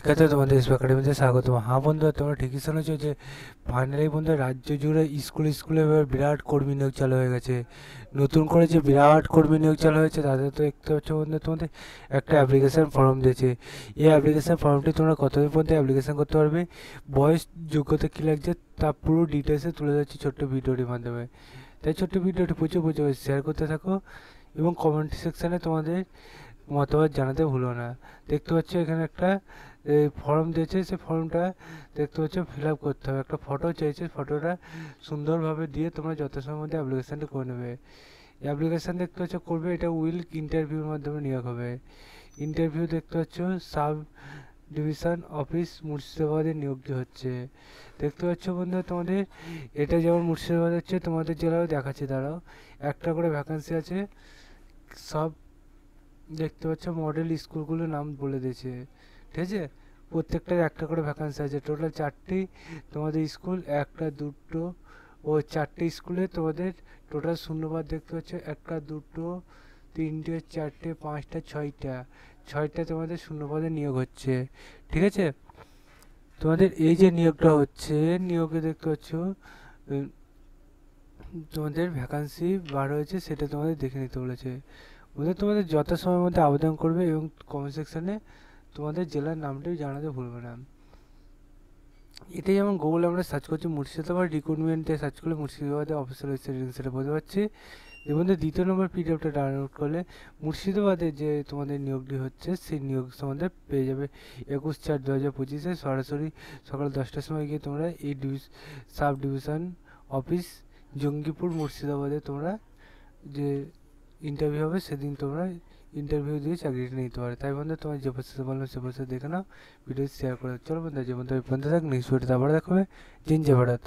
শিক্ষার্থী তোমাদের স্পোক একাডেমিতে স্বাগতম। হ্যাঁ বন্ধুরা, তোমরা ঠিকই শুনেছো যে ফাইনালি বন্ধুরা রাজ্য জুড়ে স্কুলে এবার বিরাট কর্মী নিয়োগ চালু হয়ে গেছে। নতুন করে যে বিরাট কর্মী নিয়োগ চালু হয়েছে তাদের তো দেখতে পাচ্ছ বন্ধু, তোমাদের একটা অ্যাপ্লিকেশান ফর্ম দিয়েছে। এই অ্যাপ্লিকেশান ফর্মটি তোমরা কতদিন পর্যন্ত অ্যাপ্লিকেশান করতে পারবে, বয়স, যোগ্যতা কী লাগছে তা পুরো ডিটেলসে তুলে যাচ্ছে ছোট্ট ভিডিওটির মাধ্যমে। তাই ছোট্ট ভিডিওটি প্রচুর শেয়ার করতে থাকো এবং কমেন্ট সেকশানে তোমাদের মতামত জানাতে ভুলো না। দেখতে পাচ্ছ এখানে একটা ফর্ম দিয়েছে, সেই ফর্মটা দেখতে পাচ্ছ ফিল আপ করতে হবে। একটা ফটো চাইছে, ফটোটা সুন্দরভাবে দিয়ে তোমরা যথাসময়ের মধ্যে অ্যাপ্লিকেশানটা করে নেবে। অ্যাপ্লিকেশান দেখতে পাচ্ছ করবে, এটা ইন্টারভিউর মাধ্যমে নেওয়া হবে। ইন্টারভিউ দেখতে পাচ্ছ সাব ডিভিশন অফিস মুর্শিদাবাদে নিয়োগটি হচ্ছে। দেখতে পাচ্ছ বন্ধুরা তোমাদের এটা যেমন মুর্শিদাবাদ হচ্ছে, তোমাদের জেলাও দেখাচ্ছে। দাঁড়াও, একটা করে ভ্যাকান্সি আছে। সব দেখতে পাচ্ছ মডেল স্কুলগুলোর নাম বলে দিয়েছে, ঠিক আছে। প্রত্যেকটার একটা করে ভ্যাকান্সি আছে। টোটাল 4টি তোমাদের স্কুল, একটা দুটো ও 4টে স্কুলে তোমাদের টোটাল শূন্যপদ দেখতে পাচ্ছ। একটা দুটো তিনটে চারটে পাঁচটা ছয়টা তোমাদের শূন্যপদে নিয়োগ হচ্ছে, ঠিক আছে। তোমাদের এই যে নিয়োগটা হচ্ছে, নিয়োগে দেখতে পাচ্ছ তোমাদের ভ্যাকান্সি বার হয়েছে, সেটা তোমাদের দেখে নিতে বলেছে। বলতে তোমাদের যথাসময়ের মধ্যে আবেদন করবে এবং কমেন্ট সেকশানে তোমাদের জেলার নামটাই জানাতে ভুলবে না। এটা যেমন গুগলে আমরা সার্চ করছি মুর্শিদাবাদ রিক্রুটমেন্টে সার্চ করলে মুর্শিদাবাদের অফিসিয়াল ওয়েবসাইট সেটা বলতে পারছি। এবং দ্বিতীয় নম্বর পিডিএফটা ডাউনলোড করলে মুর্শিদাবাদে যে তোমাদের নিয়োগটি হচ্ছে সেই নিয়োগ তোমাদের পেয়ে যাবে 21/4/2025 সরাসরি সকাল 10টার সময় গিয়ে তোমরা এই সাব ডিভিশন অফিস জঙ্গিপুর মুর্শিদাবাদে তোমরা যে ইন্টারভিউ হবে সেদিন তোমরা ইন্টারভিউ দিয়ে চাকরিটা নিতে পারো। তাই বন্ধু, তোমার যে প্রসেসে বললাম সে প্রসেসে দেখে নাও, ভিডিও শেয়ার করে। চলো বন্ধু, যে বন্ধু এই পর্যন্ত থাক, নেক্সট ভিডিওতে আবার দেখাবে। জিন জয় ভারত।